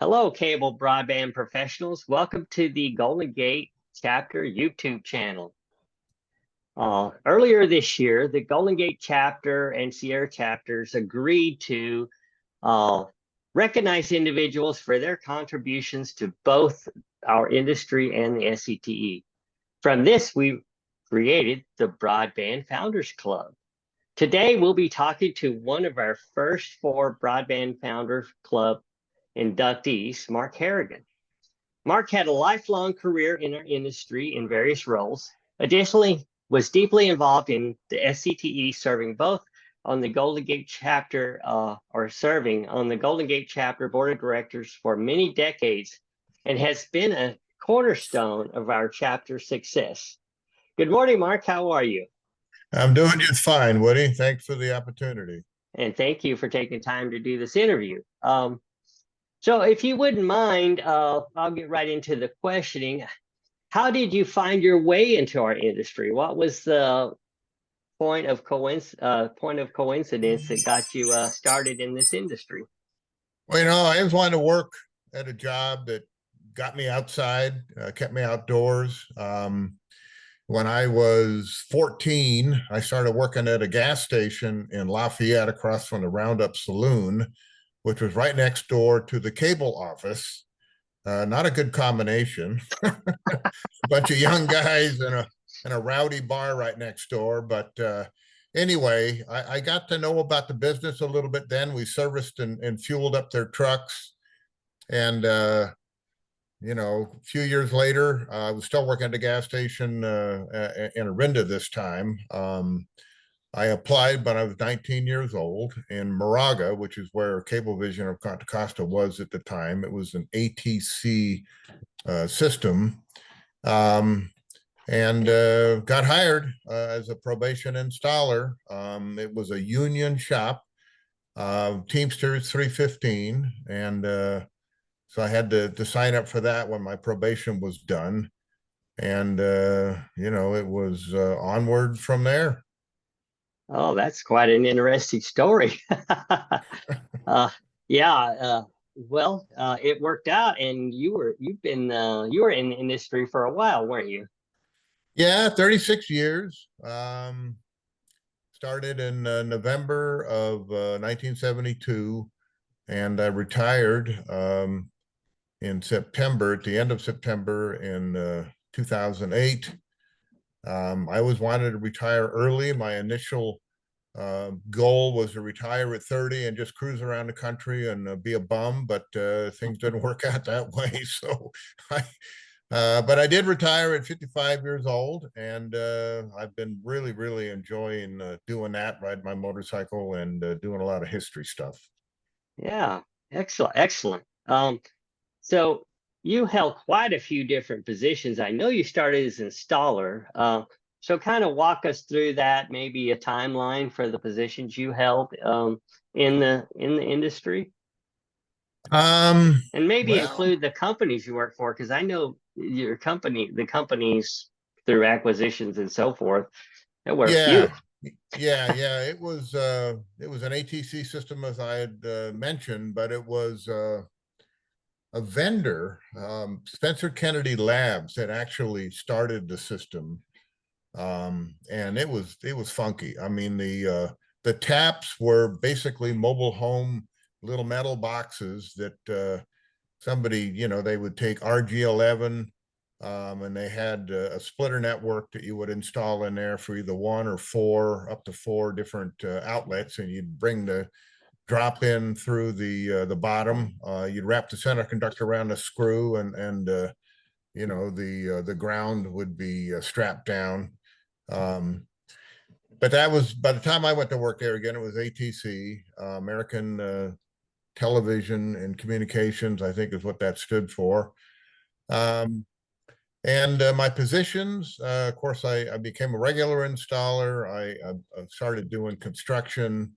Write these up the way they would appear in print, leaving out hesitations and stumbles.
Hello, cable broadband professionals. Welcome to the Golden Gate Chapter YouTube channel. Earlier this year, the Golden Gate chapter and Sierra chapters agreed to recognize individuals for their contributions to both our industry and the SCTE. From this, we created the Broadband Founders Club. Today, we'll be talking to one of our first 4 Broadband Founders Club inductees, Mark Harrigan. Mark had a lifelong career in our industry in various roles. Additionally, was deeply involved in the SCTE, serving both on the Golden Gate chapter serving on the Golden Gate chapter board of directors for many decades, and has been a cornerstone of our chapter success. Good morning, Mark. How are you? I'm doing just fine, Woody. Thanks for the opportunity. And thank you for taking time to do this interview. So if you wouldn't mind, I'll get right into the questioning. How did you find your way into our industry? What was the point of coincidence that got you started in this industry? Well, I always wanted to work at a job that got me outside, kept me outdoors. When I was 14, I started working at a gas station in Lafayette across from the Roundup Saloon, which was right next door to the cable office. Not a good combination. A bunch of young guys in a rowdy bar right next door. But anyway, I got to know about the business a little bit then. We serviced and fueled up their trucks. And, a few years later, I was still working at the gas station in Orinda this time. I applied, but I was 19 years old in Moraga, which is where Cablevision of Contra Costa was at the time. It was an ATC system, and got hired as a probation installer. It was a union shop, Teamsters 315, and so I had to sign up for that when my probation was done. And, it was onward from there. Oh, that's quite an interesting story. Yeah. It worked out, and you were in the industry for a while, weren't you? Yeah, 36 years. Started in November of 1972, and I retired in September, at the end of September in 2008. I always wanted to retire early. My initial goal was to retire at 30 and just cruise around the country and be a bum, but things didn't work out that way. So but I did retire at 55 years old, and I've been really, really enjoying doing that, riding my motorcycle and doing a lot of history stuff. Yeah, excellent. So you held quite a few different positions. I know you started as installer. So kind of walk us through that, maybe a timeline for the positions you held in the industry, and maybe Well, include the companies you work for, because I know the companies through acquisitions and so forth, there were a few. yeah, yeah. It was an ATC system, as I had mentioned, but it was a vendor, Spencer Kennedy Labs, had actually started the system, and it was funky. I mean, the taps were basically mobile home little metal boxes that somebody, they would take RG11, and they had a splitter network that you would install in there for either 1 or 4, up to 4 different outlets, and you'd bring the drop in through the bottom. You'd wrap the center conductor around a screw, and the ground would be strapped down. But that was, by the time I went to work there again, it was ATC, American Television and Communications, I think is what that stood for. And my positions, of course, I became a regular installer. I started doing construction,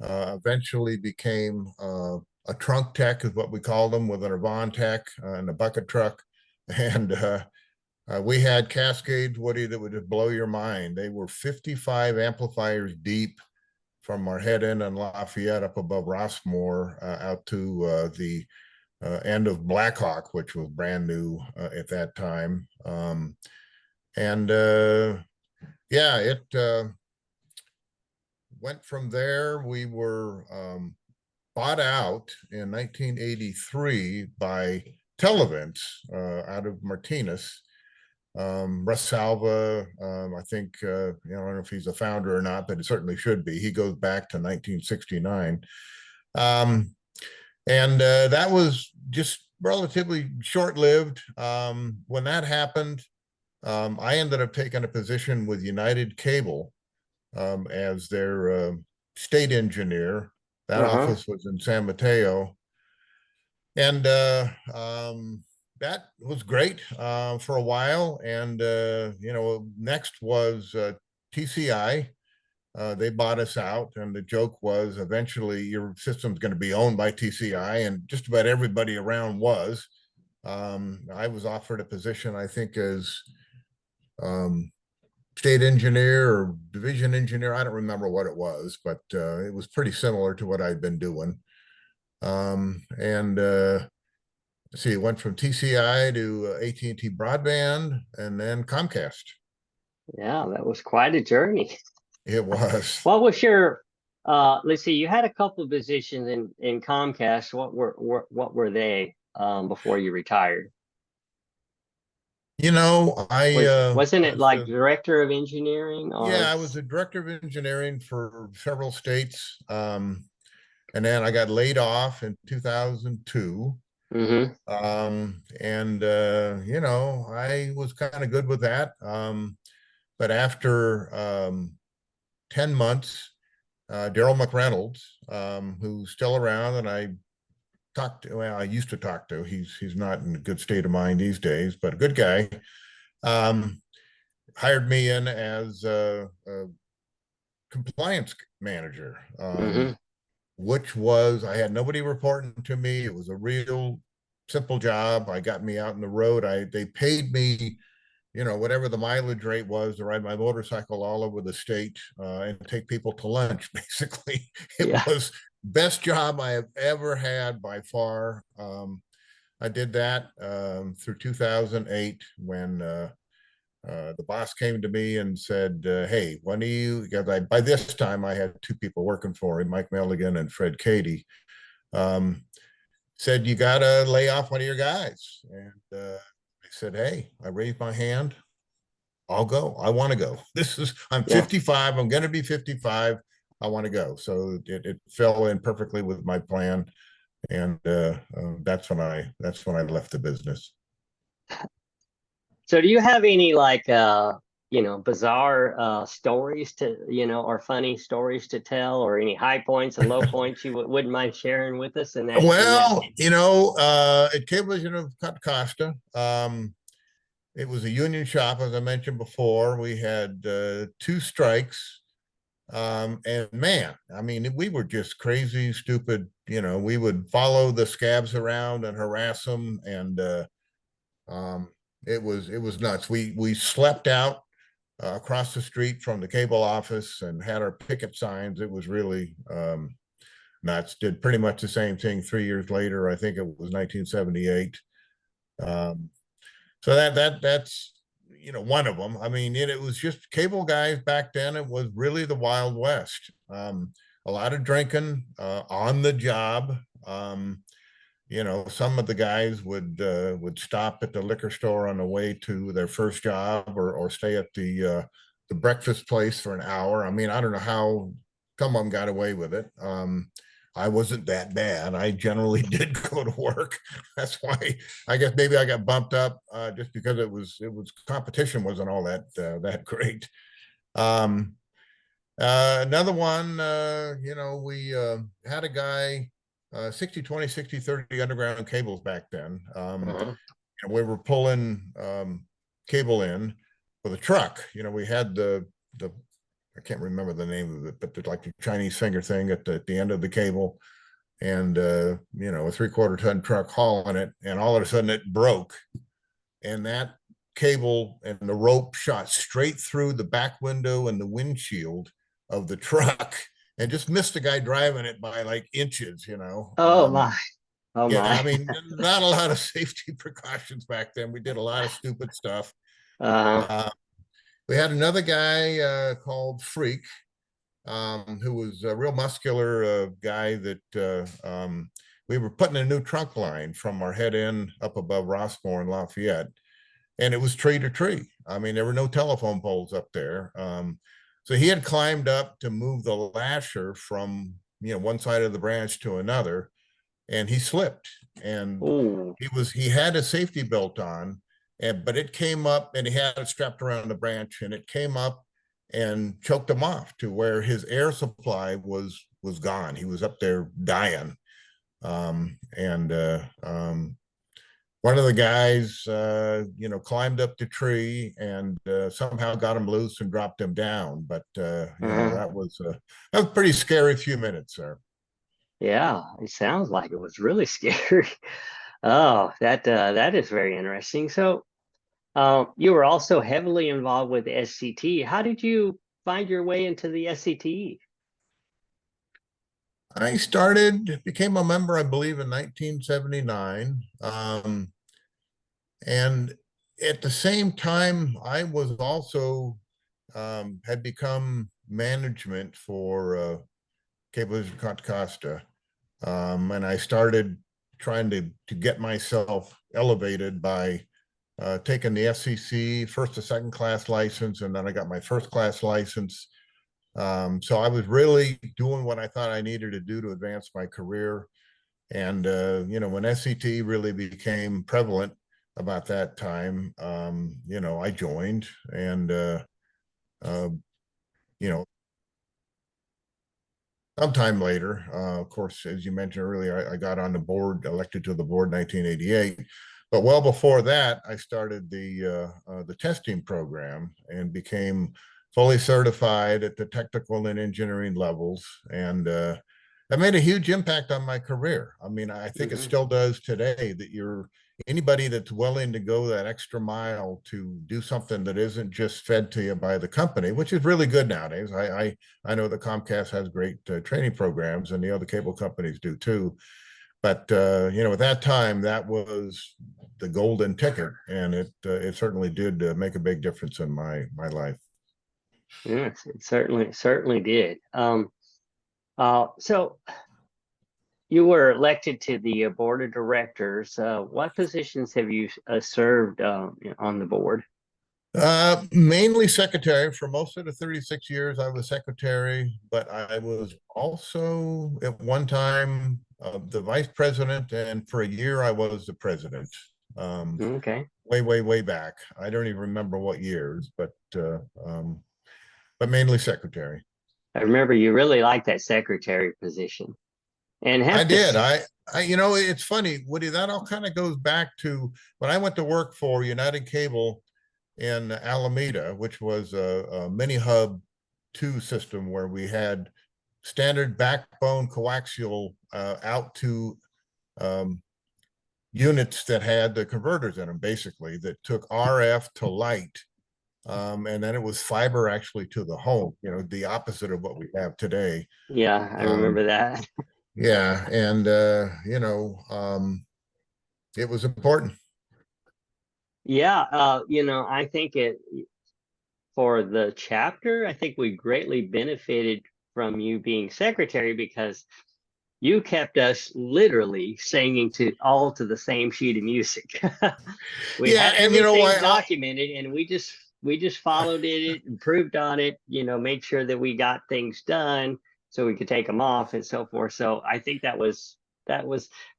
eventually became a trunk tech, is what we called them, with an Avon tech and a bucket truck. And we had cascades, Woody, that would just blow your mind. They were 55 amplifiers deep from our head end in Lafayette up above Rossmore out to the end of Blackhawk, which was brand new at that time. And yeah, it went from there. We were bought out in 1983 by Televents out of Martinez. Russ Salva, I think, I don't know if he's a founder or not, but it certainly should be. He goes back to 1969. And that was just relatively short-lived. When that happened, I ended up taking a position with United Cable as their state engineer. That office was in San Mateo. And that was great for a while. And, next was TCI. They bought us out, and the joke was eventually your system's going to be owned by TCI, and just about everybody around was. I was offered a position, I think, as state engineer or division engineer. I don't remember what it was, but it was pretty similar to what I'd been doing. And see, it went from TCI to AT&T Broadband and then Comcast. Yeah, that was quite a journey. It was. What was your let's see, you had a couple of positions in Comcast. What were they before you retired? Wasn't it like director of engineering? Or... Yeah, I was the director of engineering for several states. And then I got laid off in 2002. And I was kind of good with that. But after 10 months, Daryl McReynolds, who's still around, and I used to talk to, he's not in a good state of mind these days, but a good guy, hired me in as a compliance manager, which was, I had nobody reporting to me. It was a real simple job. I got me out on the road. They paid me, whatever the mileage rate was to ride my motorcycle all over the state and take people to lunch, basically. It was best job I have ever had by far. I did that through 2008 when the boss came to me and said, hey, when do you, because by this time I had two people working for him, Mike Milligan and Fred Cady, said, you got to lay off one of your guys. And I said, hey, I raised my hand. I'll go. I want to go. I'm 55. I'm going to be 55. I want to go. So it fell in perfectly with my plan. And that's when I left the business. So do you have any bizarre stories to, or funny stories to tell, or any high points and low points you wouldn't mind sharing with us? At Cablevision of Costa, it was a union shop, as I mentioned before. We had 2 strikes. And man, I mean, we were just crazy, stupid. We would follow the scabs around and harass them. And it was nuts. We slept out across the street from the cable office and had our picket signs. It was really nuts. Did pretty much the same thing 3 years later. I think it was 1978. So that's one of them. I mean, it was just cable guys back then. It was really the Wild West. A lot of drinking on the job. Some of the guys would stop at the liquor store on the way to their first job, or stay at the breakfast place for an hour. I mean, I don't know how some of them got away with it. I wasn't that bad. I generally did go to work. That's why I guess maybe I got bumped up just because it was competition wasn't all that great. Another one, we had a guy 60-20, 60-30 underground cables back then. And we were pulling cable in with a truck. We had the I can't remember the name of it, but there's like the Chinese finger thing at the end of the cable, and a 3/4 ton truck hauling it, and all of a sudden it broke, and that cable and the rope shot straight through the back window and the windshield of the truck and just missed the guy driving it by like inches. Oh my. Oh Yeah, my. I mean, not a lot of safety precautions back then. We did a lot of stupid stuff. Uh, Uh, we had another guy called Freak, who was a real muscular guy that we were putting a new trunk line from our head end up above Rossmore and Lafayette, and it was tree to tree. I mean, there were no telephone poles up there. So he had climbed up to move the lasher from one side of the branch to another, and he slipped, and ooh. he had a safety belt on, but it came up, and he had it strapped around the branch, and it came up and choked him off to where his air supply was gone. He was up there dying. And one of the guys climbed up the tree and somehow got him loose and dropped him down. But Uh, that was a pretty scary few minutes there. yeah, it sounds like it was really scary. Oh, that is very interesting. So, you were also heavily involved with SCT. How did you find your way into the SCT? I became a member, I believe, in 1979. And at the same time, I was also had become management for Cable Contra Costa. And I started trying to get myself elevated by taking the FCC first to second class license, and then I got my first class license. So I was really doing what I thought I needed to do to advance my career. And when SCT really became prevalent about that time, I joined, and uh, you know, sometime later, of course, as you mentioned earlier, I got on the board, elected to the board in 1988. But well before that, I started the testing program and became fully certified at the technical and engineering levels, and that made a huge impact on my career. I mean, I think it Hmm. still does today. That anybody that's willing to go that extra mile to do something that isn't just fed to you by the company, which is really good nowadays. I know that Comcast has great training programs, and the other cable companies do too. But at that time, that was the golden ticket, and it certainly did make a big difference in my life. Yes, it certainly did. So you were elected to the board of directors. What positions have you served on the board? Mainly secretary. For most of the 36 years, I was secretary, but I was also at one time the vice president, and for a year I was the president. Um, Okay. way back. I don't even remember what years, but mainly secretary. I remember you really liked that secretary position and I have to. did. It's funny, Woody. That all kind of goes back to when I went to work for United Cable in Alameda, which was a mini hub 2 system where we had standard backbone coaxial out to um, units that had the converters in them, basically, that took RF to light. And then it was fiber actually to the home, the opposite of what we have today. Yeah, I Um, remember that. yeah. And, it was important. Yeah, I think it for the chapter, I think we greatly benefited from you being secretary because you kept us literally singing to the same sheet of music. We Yeah. had And, everything documented, and we just followed it, improved on it, made sure that we got things done so we could take them off and so forth. So I think that was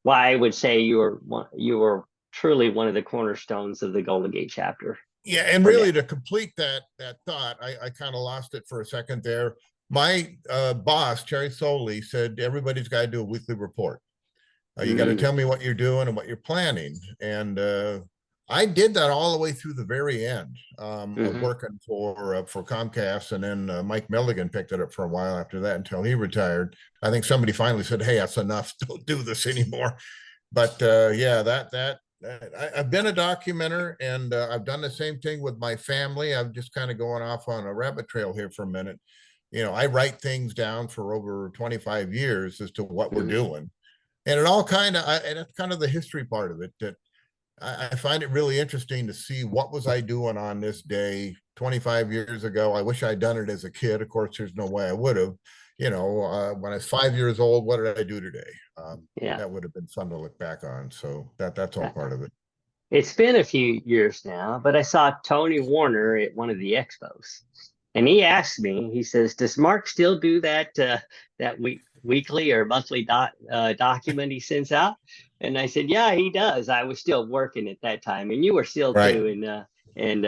why I would say you were truly one of the cornerstones of the Golden Gate chapter. yeah. And For that. really to complete that thought, I kind of lost it for a second there. My boss, Terry Soley, said everybody's got to do a weekly report. You got to Mm, tell me what you're doing and what you're planning. And I did that all the way through the very end of hmm. working for Comcast, and then Mike Milligan picked it up for a while after that until he retired. I think somebody finally said, "Hey, that's enough. Don't do this anymore." But yeah, I've been a documenter, and I've done the same thing with my family. I'm just kind of going off on a rabbit trail here for a minute. I write things down for over 25 years as to what we're Hmm. doing, And it all kind of, and it's kind of the history part of it that I find it really interesting to see what was I doing on this day 25 years ago. I wish I'd done it as a kid. Of course, there's no way I would have. You know, when I was 5 years old, what did I do today? Yeah. That would have been fun to look back on. So that's all part of it. It's been a few years now, but I saw Tony Warner at one of the expos, and he asked me. He says, "Does Mark still do that weekly or monthly document he sends out?" And I said, "Yeah, he does. I was still working at that time, and you were still Right. too." And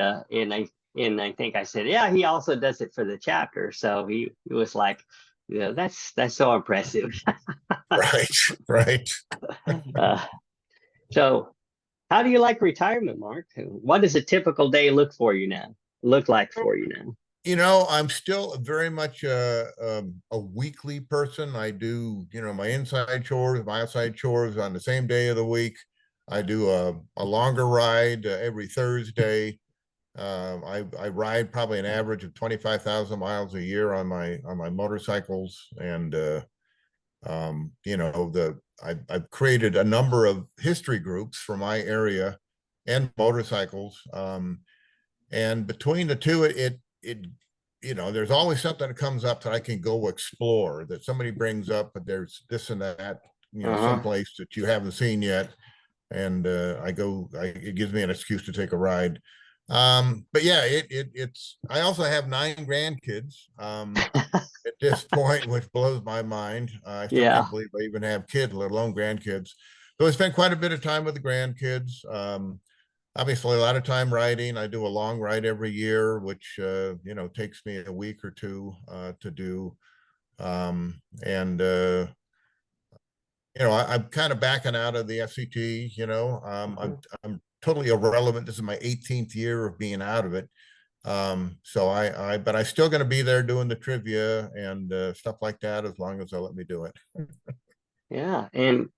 I think I said, "Yeah, he also does it for the chapter." So he was like, "Yeah, that's so impressive." Right. Right. uh, so. How do you like retirement, Mark? What does a typical day look like for you now? You know, I'm still very much a weekly person. I do, you know, my inside chores, my outside chores on the same day of the week. I do a longer ride every Thursday. I ride probably an average of 25,000 miles a year on my motorcycles, and you know, I've created a number of history groups for my area and motorcycles. And between the two, it you know, there's always something that comes up that I can go explore, that somebody brings up, but there's this and that, you know, Uh-huh. someplace that you haven't seen yet, and it gives me an excuse to take a ride. But yeah, it's I also have 9 grandkids at this point, which blows my mind. I still Yeah. can't believe I even have kids, let alone grandkids. So I spend quite a bit of time with the grandkids. Obviously a lot of time riding. I do a long ride every year, which you know, takes me a week or two to do. And you know, I'm kind of backing out of the FCT. You know, I'm totally irrelevant. This is my 18th year of being out of it. So but I still going to be there doing the trivia and stuff like that as long as they'll let me do it. Yeah. And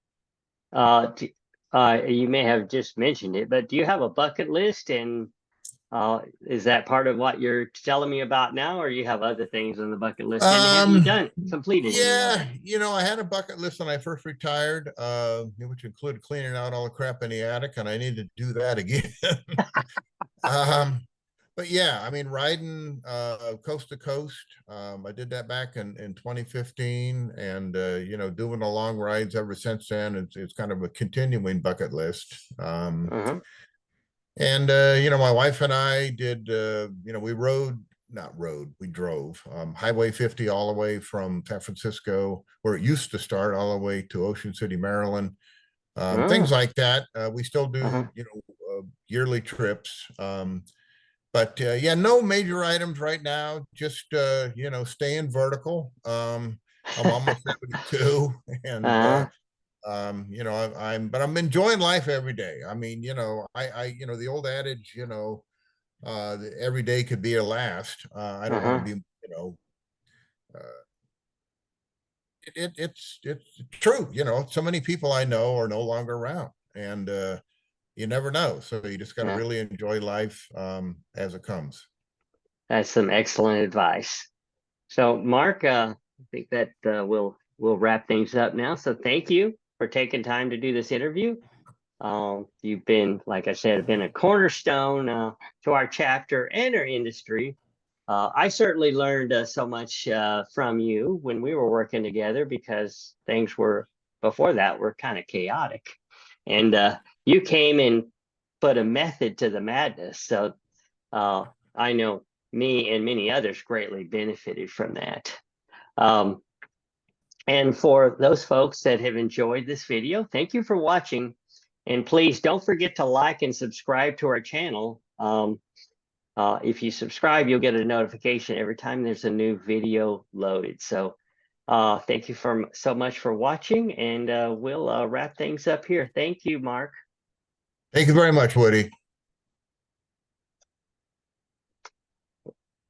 you may have just mentioned it, but do you have a bucket list? And is that part of what you're telling me about now, or you have other things on the bucket list? And have you Um, completed any of yeah, them? you know, I had a bucket list when I first retired, which included cleaning out all the crap in the attic, and I need to do that again. um, but yeah, I mean, riding coast to coast, I did that back in 2015, and you know, doing the long rides ever since then. It's kind of a continuing bucket list. Uh-huh. And you know, my wife and I did, you know, we we drove Highway 50 all the way from San Francisco, where it used to start, all the way to Ocean City, Maryland. Things Oh, like that. We still do, uh-huh. you know, yearly trips. But yeah, no major items right now. Just you know, staying vertical. I'm almost 72, and Uh-huh. you know, but I'm enjoying life every day. I mean, you know, you know, the old adage, you know, every day could be a last. I don't want to Uh-huh. be, you know, uh, it's true. You know, so many people I know are no longer around, and you never know. So you just got to Yeah. really enjoy life as it comes. That's some excellent advice. So, Mark, I think that we'll wrap things up now. So, thank you for taking time to do this interview. You've been, like I said, been a cornerstone to our chapter and our industry. I certainly learned so much from you when we were working together, because things were before that were kind of chaotic, and you came and put a method to the madness. So uh, I know me and many others greatly benefited from that. Um, and for those folks that have enjoyed this video, thank you for watching. And please don't forget to like and subscribe to our channel. If you subscribe, you'll get a notification every time there's a new video loaded. So thank you so much for watching, and we'll wrap things up here. Thank you, Mark. Thank you very much, Woody.